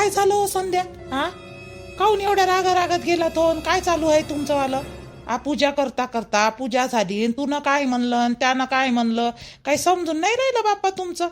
काय झालं हो संध्या? हा, काहून एवढ्या रागारागात गेला तो? काय चालू आहे तुमचं वालं? पूजा करता करता पूजा झाली, तू न काय म्हणलं आणि त्यानं काय म्हणलं, काही समजून नाही राहिलं बाप्पा तुमचं.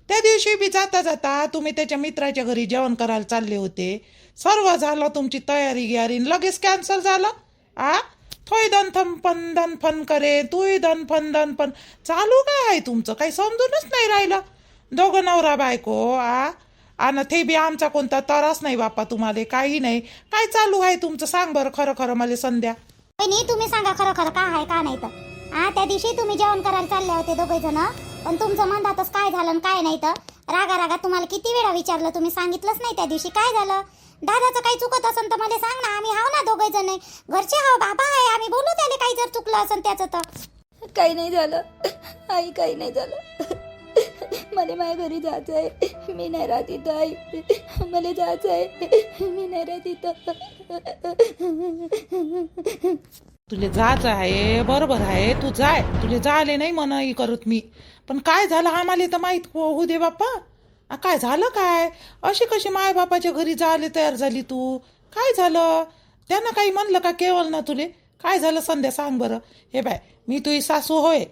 त्या दिवशी बी जाता जाता तुम्ही त्याच्या मित्राच्या घरी जेवण करायला चालले होते, सर्व झालं, तुमची तयारी गियारी, लगेच कॅन्सल झालं. थोय दन फन करे, तूही दन फन चालू काय आहे तुमचं? काही समजूनच नाही राहिलं. दोघं नवरा बायको आणि ते बी आमचा कोणता त्रास नाही बाप्पा तुम्हाला, काही नाही. काय चालू आहे तुमचं? सांग बरं खरं खरं मला संध्या. नाही, तुम्ही सांगा खरं खरं काय आहे का नाही तर. त्या दिवशी तुम्ही जेवण करायला चालले होते दोघे जण, पण तुमचं मंदातच काय झालं आणि काय नाही तर. रागा तुम्हाला किती वेळा विचारलं, तुम्ही सांगितलंच नाही त्या दिवशी काय झालं. दादाचं काही चुकत असेल तर मला सांग ना, आम्ही हाव ना दोघे जण, घरचे हाव, बाबा आहे, आम्ही बोलू त्याला काही जर चुकलं असेल त्याचं तर. काही नाही झालं आई, काही नाही झालं. मला माझ्या घरी जायचं आहे, मी नाही राहत इथं आई. मला जायचं आहे, मी नाही राहत इथं. तुले जायचं आहे, बरोबर आहे, तू जाय, तुले जायले नाही मनाई करत मी, पण काय झालं आम्हाला तर माहीत होऊ दे बाप्पा. काय झालं? काय अशी कशी माय बापाच्या घरी जायला तयार झाली तू? काय झालं? त्यानं काही म्हणलं का केवळ ना तुले? काय झालं संध्या सांग बरं. हे बाय, मी तुझी सासू होय,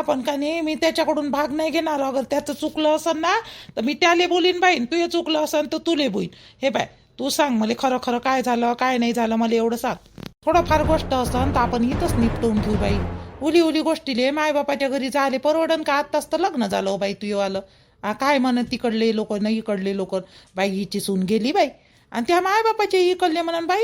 पण का नाही, मी त्याच्याकडून भाग नाही घेणार. अगर त्याचं चुकलं असेल ना तर मी त्याले बोलीन बाईन, तुझं चुकलं असेल तर तुले बोईन. हे बाय, तू सांग मला खरं खरं काय झालं काय नाही झालं, मला एवढं सांग. थोडंफार गोष्ट असन तर आपण इथंच निपटवून घेऊ बाई. उली गोष्टीले मायबापाच्या घरी झाले परवडन का? आत्ताच तर लग्न झालं बाई तुझं आलं. काय म्हणत तिकडले लोक नाही इकडले लोक, बाई हिची सून गेली बाई, आणि त्या मायबापाचे इकडले म्हणून बाई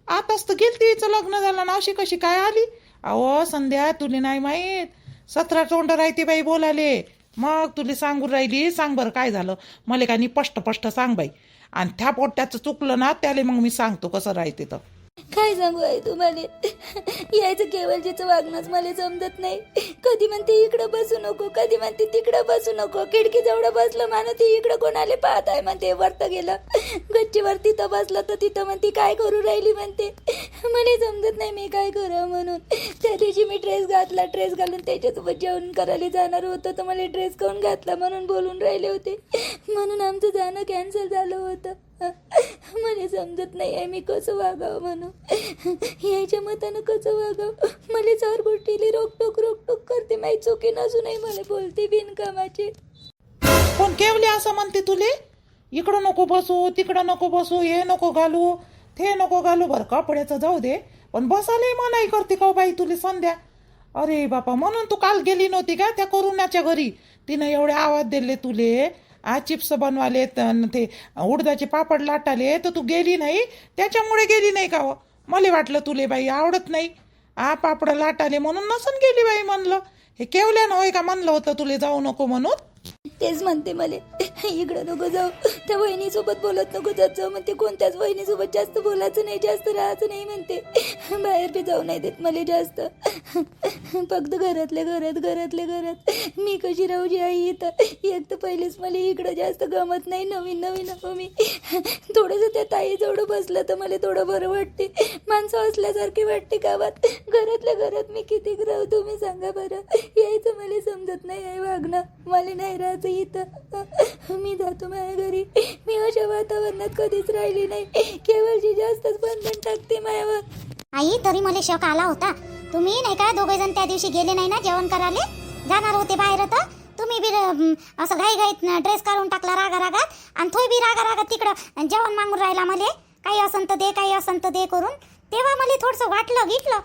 आताच तर गेली, तिचं लग्न झालं ना, अशी कशी काय आली? अहो संध्या, तुले नाही माहीत, 17 तोंड राहते बाई बोलाले. मग तुला सांगून राहिली, सांग बरं काय झालं मला, का नाही पष्ट सांग बाई. आणि त्या पोट्याचं चुकलं ना त्याला मग मी सांगतो कसं राहते तर. काय सांगू आई तुम्हाला, यायचं केवलजीचं वागणंच मला समजत नाही. कधी म्हणते इकडं बसू नको, कधी म्हणते तिकडं बसू नको. खिडकी जवळ बसलं मानू ते इकडं कोणाला पाहत आहे म्हणते, वरतं गेलं गच्चीवर तिथं बसलं तर तिथं म्हणते काय करू राहिली म्हणते. मला समजत नाही मी काय करावं म्हणून. त्या दिवशी मी ड्रेस घातला, ड्रेस घालून त्याच्यासोबत जेवण करायला जाणार होतं तर मला ड्रेस काऊन घातला म्हणून बोलून राहिले होते, म्हणून आमचं जाणं कॅन्सल झालं होतं. मला समजत नाही आहे मी कसं वागावं म्हणून, यायच्या मतानं कसं वागावं. मला 4 गोष्टीली रोकटोक करते, माही चुकी नसूनही मला बोलते बिनकामाचे. कोण केवले असं म्हणते तुले? इकडं नको बसू, तिकडं नको बसू, हे नको घालू, ते नको घालू. बरं कपड्याचं जाऊ दे, पण बसायला मनाई करते का बाई तुले संध्या? अरे बापा, म्हणून तू काल गेली नव्हती का त्या करुणाच्या घरी? तिनं एवढे आवाज दिले तुले, चिप्स बनवाले, ते उडदाचे पापड लाटाले, तर तू गेली नाही, त्याच्यामुळे गेली नाही का? मला वाटलं तुले बाई आवडत नाही पापड लाटाले म्हणून नसून गेली बाई. म्हणलं हे केवल्यानं होय का म्हणलं होतं तुले जाऊ नको म्हणून? तेच म्हणते मला, इकडं नको जाऊ, त्या वहिनीसोबत बोलत नको जात जाऊ म्हणते. कोणत्याच वहिनीसोबत जास्त बोलायचं नाही, जास्त राहायचं नाही म्हणते. बाहेर बी जाऊ नाही देत मला जास्त, फक्त घरातल्या घरात. मी कशी राहू जी आई इथं? एक तर पहिलेच मला इकडं जास्त गमत नाही, नवीन हो मी. थोडंसं त्या ताई जवळ बसलं तर मला थोडं बरं वाटते, माणसं असल्यासारखी वाटते गावात. घरातल्या घरात मी किती राहू तुम्ही सांगा बरं. यायचं मला समजत नाही आहे वागणं, मला नाही राहायचं इथं. मी जातो माझ्या घरी. मी अशा वातावरणात कधीच राहिली नाही, केवळची जास्तच बंधन टाकते मायावर. आई, तरी मला शक आला होता. तुम्ही नाही का दोघे जण त्या दिवशी गेले नाही ना जेवण करायला, जाणार होते बाहेर, तर तुम्ही बी असं घाईत ड्रेस काढून टाकला रागात, आणि थोय बी रागात तिकडं जेवण मागून राहिला मला, काही असंत दे काही असंत दे करून. तेव्हा मला थोडंसं वाटलं गिटलं,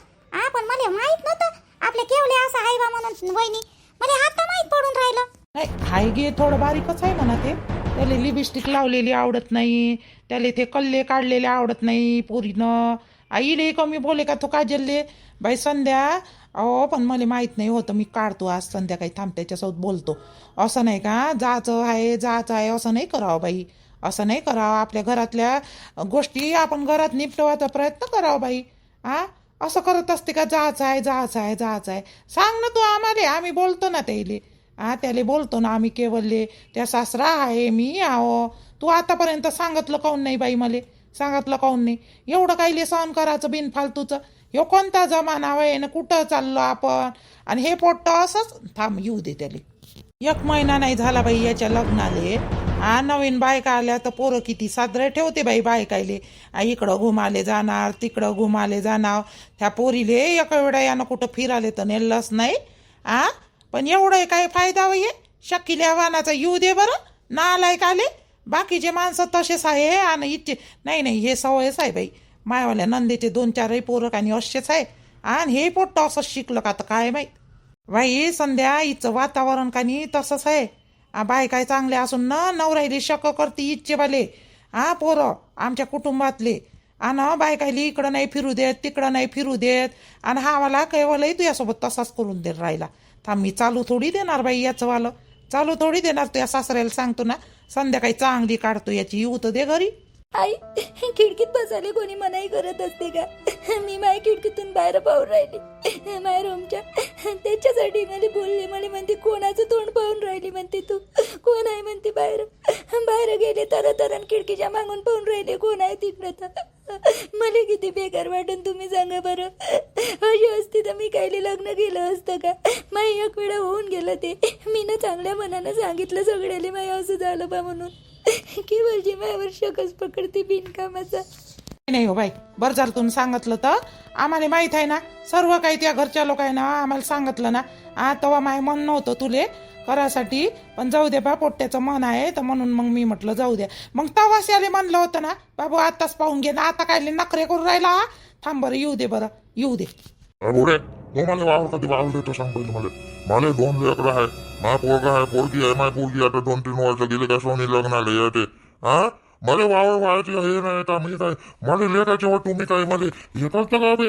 पण मला माहित नव्हतं आपल्या केवले असं आहे बा म्हणून. वहिनी मला आता माहित पडून राहिलं. नाही, हाय गे थोडं बारीकच आहे म्हणा ते. त्याला लिपस्टिक लावलेली आवडत नाही, त्याला ते कल्ले काढलेले आवडत नाही पोरीनं. आईले कमी बोले का तो काजलले बाई संध्या. पण मला माहीत नाही होतं, मी काढतो आज संध्याकाळी, थांब त्याच्यासोबत बोलतो. असं नाही का जायचं आहे असं नाही करावं बाई, असं नाही करावं. आपल्या घरातल्या गोष्टी आपण घरात निपटवायचा प्रयत्न करावा बाई. असं करत असते का? जायचं आहे सांग ना तू आम्हाला, आम्ही बोलतो ना त्याले. त्याले बोलतो ना आम्ही केवलले, त्या सासरा आहे मी आहो. तू आतापर्यंत सांगितलं काऊन नाही बाई मला? सांगितलं काऊन नाही? एवढं काही सहन करायचं बिनफालतूचं? ह्यो कोणता जमाना आहे ना, कुठं चाललो आपण? आणि हे पोट्ट असंच थांब येऊ दे त्याले. एक महिना नाही झाला बाई याच्या लग्नाले. नवीन बायका आल्या तर पोरं किती साजरे ठेवते बाई बायकायले. इकडं घुमाले जाणार, तिकडं घुमाले जाणार. त्या पोरीले एका वेळा यानं कुठं फिराले तर नेलंच नाही. पण एवढं काय फायदा होई? शकील्या वानाचा येऊ दे बरं. नालायक आले. बाकीचे माणसं तसेच आहे. आणि इच्छे नाही हे सवयच आहे बाई. मायवाल्या नंदेचे 2-4 पोरं आणि असेच आहे. आणि हे पोट्ट असं शिकलं का तर काय माहीत बाई. संध्या हिचं वातावरण का नाही तसंच आहे. बाय काय चांगले असून ना नवरायली शक करते इच्छेवाले. पोरं आमच्या कुटुंबातले. आणि बायकायली इकडं नाही फिरू देत, तिकडं नाही फिरू देत. आणि वाला कैवालाही तुझ्यासोबत तसाच करून दे राहिला. थांब मी चालू थोडी देणार बाई याचं वालं. चालू थोडी देणार. तुझ्या सासऱ्याला सांगतो ना संध्याकाळी चांगली काढतो याची. येऊ तर दे घरी. आई खिडकीत बसायला कोणी मनाई करत असते का? मी माझ्या खिडकीतून बाहेर पाहून राहिली माझ्या रूमच्या. त्याच्यासाठी मला बोलले. मला म्हणते कोणाचं तोंड पाहून राहिली म्हणते तू. कोण आहे म्हणते बाहेर. बाहेर गेले तर खिडकीच्या मागून पाहून राहिले कोण आहे तिकडं. तर मला किती बेकार वाटून तुम्ही सांगा बरं. अशी असती तर मी कायले लग्न केलं असतं का? माई एक वेळा होऊन गेलं ते. मी ना चांगल्या मनानं सांगितलं सगळ्याले माई असं झालं बा म्हणून. केवळजी माझ्यावर शकच पकडते बिनकामाचा. नाही हो बाई, बरं झालं तुम्ही सांगितलं तर. आम्हाला माहीत आहे ना सर्व काही. त्या घरच्या लोकांना आम्हाला सांगितलं ना. तेव्हा माय मन नव्हतं तुले करासाठी. पण जाऊ दे बा, पोट्ट्याचं मन आहे तर म्हणून मग मी म्हटलं जाऊ द्या. मग तवाच याले म्हणलं होतं ना बाबू आताच पाहून घे ना. आता काय नखरे करून राहिला. थांब बरं येऊ दे, बरं येऊ दे. तो मला वावर कधी वावर देतो सांग पहिले. मला 2 लेकरं आहे. माझा पोरगा आहे, पोरगी आहे. माझी पोरगी आता 2-3 वर्ष गेले काय सोनी लग्नाला येते. मला वावर व्हायचे हे नाही का? मी काय मला लेखाच्या वर तुम्ही काय मला हे करता का बे?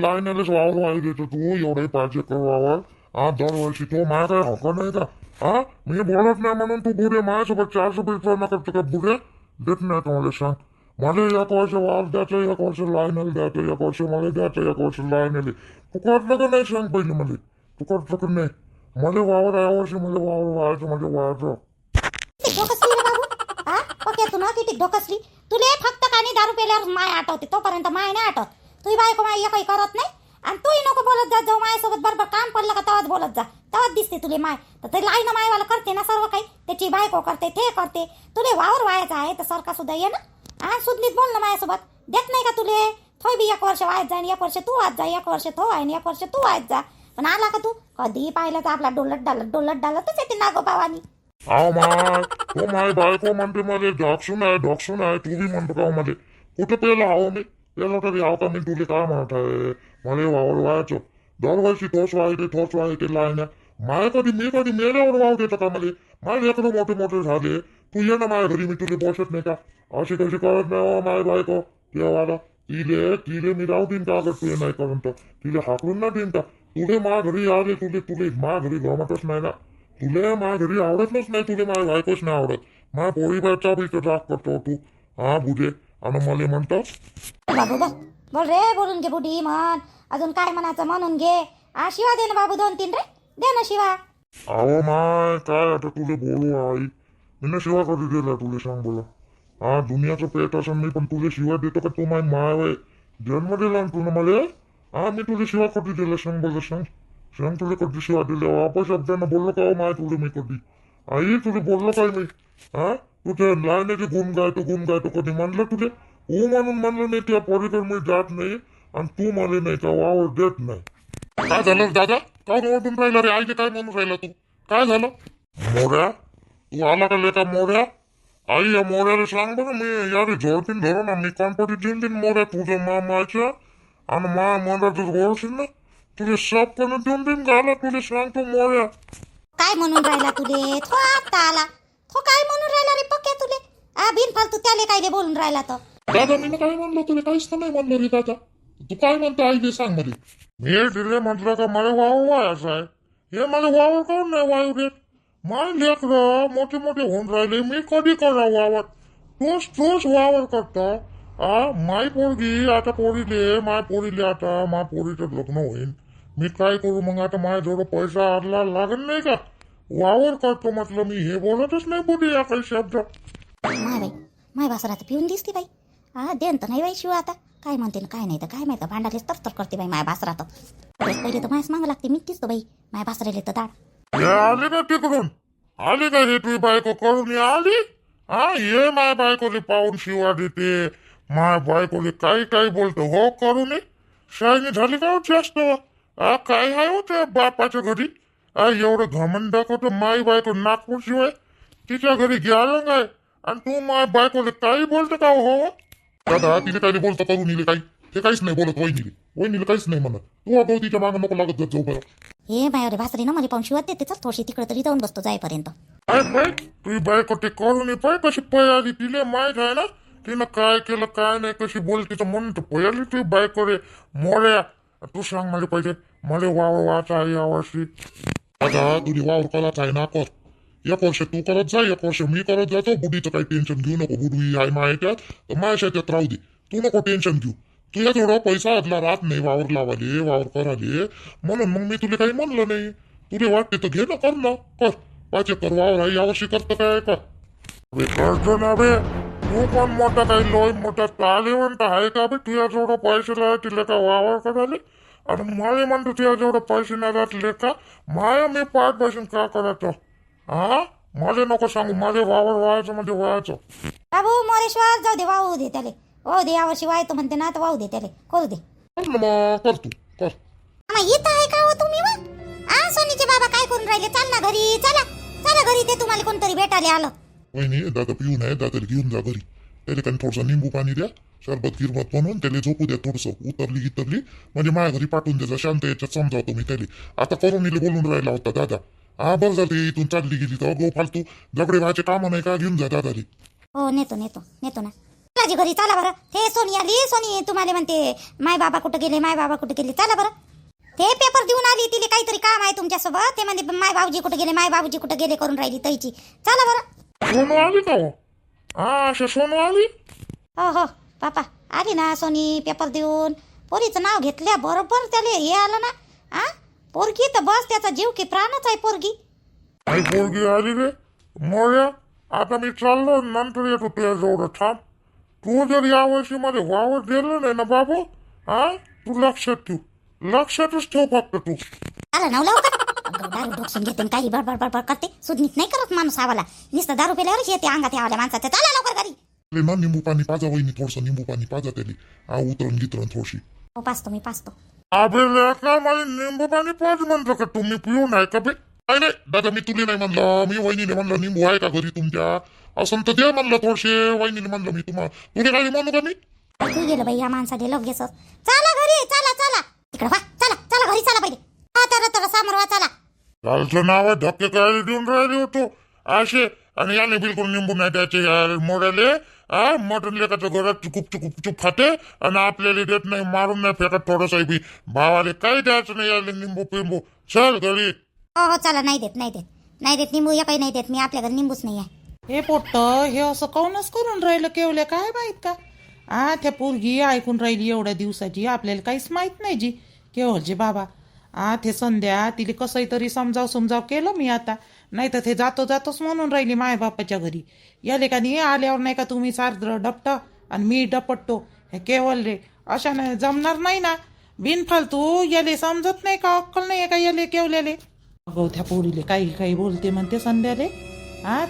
लाईनलेच वावर व्हायला देतो तू. एवढे 5 एकर वावर दरवर्षी. तो माझ्या काय हक्क नाही का? मी बोलत नाही म्हणून तू बुडे माझ्यासोबत 400 रुपये करतो का? बुडे देत नाही का मला सांग. मला 1 वर्ष वावर द्यायचं, 1 वर्ष लाईनला द्यायचं, 1 वर्ष मला द्यायचं, 1 वर्ष लाईनले. तू करतलं का नाही सांग पहिले मला. तू करतलं का नाही? मला वावर यावर्षी मला वावर व्हायचं. म्हणजे व्हायचं. ढोकसली रे बाबू. पक्यातून किती ढोकसली. तुले फक्त कानी दारू पेल्यावर माय आठवते. तोपर्यंत माय नाही आठवत. तुही बायको माय काही करत नाही. आणि तूही नको बोलत जा. जाऊ माझ्यासोबत बरोबर काम पडलं का तेव्हाच बोलत जा. तेव्हाच दिसते तुले माय. तर ते लाईन मायवाला करते ना सर्व काही. त्याची बायको करते, ते करते. तुले वावर व्हायचं आहे तर सरका सुद्धा ये ना. सुधनीत बोल ना माझ्यासोबत. देत नाही का तुले? थोय बी 1 वर्ष वायत जाईन, 1 वर्ष तू वाच जा, 1 वर्ष तो आहे 1 वर्ष तू वायत जा. पण आला का तू कधी पाहिलं तर आपला डोलत डालतच येते नागोबावानी. माय तो माय बायको म्हणते मला ढॉक्सून आहे. तू बी म्हणतो का मला? कुठे पेला हवं मी? पेला तरी हवं का मी? तुले काय म्हणत आहे? मला वावर व्हायचं. दरवर्षी तोच व्हायचे लाईन. मी कधी मेल्यावर वाव देतं का मला? माझे लेकरं मोठे झाले. तू ये ना माझ्या घरी. मी तुला बसत नाही का? अशी कशी करत नाही माय बायको. तेव्हा तिले मी राहू देईन का? अगर तू नाही करून तर तिला हाकलून ना देईन का? तुले माझ्या घरी आले. तुले माझ्या घरी गमतच नाही ना. तुले माझ्या घरी आवडतच नाही. तुले माझ्या बायकोच नाही आवडत. माझ्या पोरीबाचा बी राग करतो तू. बुजे. आणि मला म्हणतो बाबू बोल रे. बोलून घे बुडी म्हण. अजून काय म्हणायचं म्हणून घे. शिवा दे ना बाबू 2-3 रे. दे ना शिवा. अहो माय काय आता तुले बोलू आई. मी ना शिवा कधी दिला तुले सांग बोला. दुनियाचं पेट असं मी पण तुले शिवा देतो का? तू माय वय जन्म दिला तू ना मला. मी तुला शिवा कधी दिला सांग बोला. सांग तुला कधी शिवा दिल्या? वापस शब्दानं बोललो का माय तुले मी कधी? आई तुला बोललो काय मी? तुझ्या लाईनाचे गुण गायतो कधी म्हणलं तुले? हो म्हणलं नाही. त्या पोरीकडे मी जात नाही. आणि तू मला नाही का वावर देत नाही. काय झालं दादा? काय ओरडून राहिला रे? आईने काय म्हणून राहिला तू? काय झालं? मोऱ्या तू आला का लेका मोऱ्या? आई या मोऱ्याला सांग बरं. मी यारे झोडतीन धरो ना. मी कॉन्पटी देईन मोऱ्या तुझ्या मामाच्या. आणि मला जर ओळखीन ना तुझे साफ करून देऊन देईन गाला. तुला सांगतो मोऱ्या. काय म्हणून राहिला तुले? थो आता आला. थो काय म्हणून राहिला रे पक्या तुले? बिन फालतू त्याले काय बोलून राहिला तर. दादा मी काय म्हणलं तुला? काहीच तर नाही म्हणलं रे दादा. तू काय म्हणतो आई सांग मला. मी दिले म्हटलं का मला वावर व्हायचं आहे. हे मला वावर काऊन नाही वावर देत? माय लेकरं मोठे होऊन राहिले. मी कधी करा वावर? तोच वावर करता. माय पोरगी आता माय पोरीले आता माय पोरीचं लग्न होईल. मी काय करू मग? आता माझ्याजवळ पैसा आला लागेल नाही का? वावर करतो म्हटलं मी. हे बोलतच नाही बोली या काही शब्द. माय बासरात पिऊन दिसते बाई. देन तर नाही बाई शिव आता. काय म्हणते ना काय नाही तर काय माहिती. भांडालेच तर करते बाई माय बासरात. पहिले तर मायच मागं लागते. मी दिसतो बाई माय बासराले तर दाड. हे आली का तिकडून? आली का हे तुझी बायको करून आली? हा, ये माय बायकोले पाहून शिवा देते, माय बायकोले काही काही बोलतो. हो करून शाळेने झाली का हो जास्त? हा, काय आहे हो त्या बापाच्या घरी? हा, एवढं घमंड दाखवतो माई बायको नागपूर शिवाय तिच्या घरी गेलं काय? आणि तू माय बायकोले काही बोलतो का हो? दादा तिने काही बोलतो करून येईल काही? ते काहीच नाही बोलत वहिनीले. वहिनीले काहीच नाही म्हणत. तू अगो तिच्या मागं नको लागत जात जाऊ बरं. हे बाय रे भासरी ना मला पाहून शिवत देते चल थोडीशी तिकडे तरी जाऊन बसतो जाईपर्यंत. काय पाय तुझी बायको ते करून पाय कशी पय आली. तिले माहित आहे ना तिनं काय केलं काय नाही, कशी बोलते तर म्हणून तर पय आली तुझी बायको रे मोऱ्या. तू सांग मला पाहिजे मला वावर वाचा आहे यावर्षी. आता तुझी वावर करायचा आहे ना कर. एक वर्ष तू करत जा, एक वर्ष मी करत जातो. बुडीचं काही टेन्शन घेऊ नको. बुडी आहे माझ्यात तर माझ्या शेतात राहू दे. तू नको टेन्शन घेऊ. तुझ्या थोडा पैसा आदला राहत नाही वावर लावाले वावर कराले, म्हणून मग मी तुला काही म्हणलं नाही. तुला वाटते तर घे ना, कर ना, कर. 5 एकर वावर आहे यावर्षी करतं काय का? अबे करतो ना बे. तू पण मोठा काही लोय मोठा तालेवंत आहे का बे? तुझ्या जेवढं पैसे राहतील का वावर करायला? आणि मला म्हणतो तुझ्या जेवढं पैसे नाही राहतले का माया मी पाठ बसून का करायचं? हा, मला नको सांगू. माझे वावर व्हायचं म्हणजे व्हायचं. बाबू मोरेश्वर जाऊ दे वाहू दे त्याले. हो दे यावर्षी वाहतो म्हणते ना तर वाहू दे त्याले करू दे. कर ना मग, कर तू कर. आम्हा इथं आहे का हो तुम्ही मग? आ सोनीचे बाबा काय करून राहिले? चाल ना घरी चला. चला घरी ते तुम्हाला कोणतरी भेटायला आलं. वहिनी दादा पिऊन आहे, दादाला घेऊन जा घरी. त्याला काही थोडंसं निंबू पाणी द्या, सरबत गिरबत बनवून त्याला झोपू द्या. थोडंसं उतरली म्हणजे माझ्या घरी पाठवून द्यायचा. शांत याच्यात समजावतो मी त्याला. आता करून बोलून राहिला होता दादा. हा बरं झालं इथून चालली गेली तर गो फालतू दगडे व्हायचे कामं नाही का? घेऊन जा दादाली. हो नेतो नेतो नेतो ना. चला घरी चला बरं. हे सोनी आली. सोनी तुम्हाला म्हणते माय बाबा कुठं गेले, माय बाबा कुठं गेले. चला बरं. ते पेपर देऊन आली. तिला काहीतरी काम आहे तुमच्यासोबत. ते म्हणते माय बाबूजी कुठं गेले, माय बाबूजी कुठं गेले करून राहिली तैची. चला बरं. सोनू आली का हो? हा, अशा सोनू आली. हो हो पापा आली ना सोनी पेपर देऊन. पोरीचं नाव घेतल्या बरोबर त्याला हे आलं ना. आ पोरगी तर बस त्याचा जीव की प्राणच आहे पोरगी. आई पोरगी आली रे मोर्या. आता मी चाललो, नंतर येतो तुझ्या जवळ. थांब. तू जर यावर्षी मध्ये वावर दिलं नाही ना बाबू, हा, तू लक्षात ठेव. लक्षातच ठेव फक्त तू. आला ना लवकर. दारू ढोकसून घेते आणि काही बडबड बडबड करते. सुधनीत नाही करत माणूस आवाला. नुसतं दारू पिल्यावरच येते अंगात यावल्या माणसाच्या. चला लवकर घरी. ना निंबू पाणी पाजा वहिनी, थोडंसं निंबू पाणी पाजा त्याला. हा, उतरण गितरण थोडीशी. हो पाचतो मी पाचतो. अबे लेका मला निंबू पाणी पाज म्हणतो का? तुम्ही पिऊन आहे का बे? नाही नाही दादा, मी तुला नाही म्हणलं. मी वहिनीने म्हणलं निंबू आहे का घरी तुमच्या? असं तर दे म्हणलं थोडसे. वहिनीने म्हणलं मी तुम्हाला. तुला काही म्हणू का मी? तू गेलं बाई या माणसाने लगेच. चला घरी चला चला. तिकडे वा चला चला घरी चला पहिले. हा तर समोर वा चला. कालचं नाव धक्के काय देऊन राहिले होतो असे. आणि याने बिलकुल निंबू नाही द्यायचे मोड्याले. मटण लेखाचं घरात गुपचूप खाते आणि आपल्याला देत नाही. मारून नाही फेकत थोडंसं बी. भावाले काही द्यायचं नाही याले निंबू पिंबू. चल घरी. हो हो चला. नाही देत नाही देत नाही देत निंबू. या काही नाही देत मी. आपल्या घरी निंबूच नाही आहे. हे पोट्ट हे असं काऊनच करून राहिलं केवल्या काय माहित का? त्या पोरगी ऐकून राहिली एवढ्या दिवसाची. आपल्याला काहीच माहित नाही जी केवळचे बाबा. ते संध्या तिला कसंही तरी समजाव केलं मी आता. नाही तर ते जातोच म्हणून राहिली माय बापाच्या घरी. याले का नाही आल्यावर नाही का तुम्ही सारं डपट आणि मी डपटतो. हे केवळ रे अशा नाही जमणार नाही ना. बिनफालतू याले समजत नाही का? अक्कल नाही का याले केवल्याले? अगो त्या पोरीले काही बोलते म्हणते संध्याले.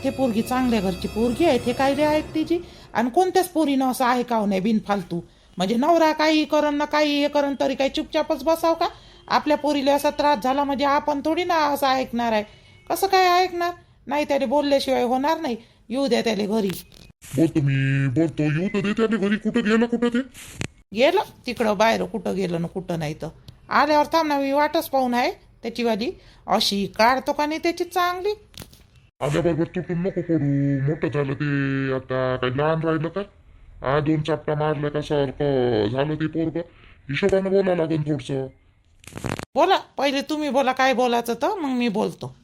ते पोरगी चांगल्या घरची पोरगी आहे. ते काय रे आहेत तिची. आणि कोणत्याच पोरीनं असं ऐकावं नाही बिनफालतू. म्हणजे नवरा काही करण ना काही हे करण तरी काही चुपचापच बसाव का? आपल्या पोरीला असा त्रास झाला म्हणजे आपण थोडी ना असं ऐकणार आहे. कसं काय ऐकणार? नाही त्याने बोलल्याशिवाय होणार नाही. येऊ द्या त्याला घरी. बोलतो मी बोलतो. येऊ तर दे त्याला घरी. कुठं गेलं कुठं ते? गेलं तिकडं बाहेर. कुठं गेलं ना कुठं नाही तर. आल्यावर थांब ना मी वाटच पाहून आहे त्याची वाली. अशी काढतो का नाही त्याची चांगली. आल्याबरोबर तुटून नको करू. मोठं झालं ते आता. काही लहान राहिलं का? 2 चापटा मारल्या का सारखं झालं ते पोरग. हिशोबाने बोलावं लागेल थोडस. बोला पहिले तुम्ही बोला काय बोलायचं तर मग मी बोलतो.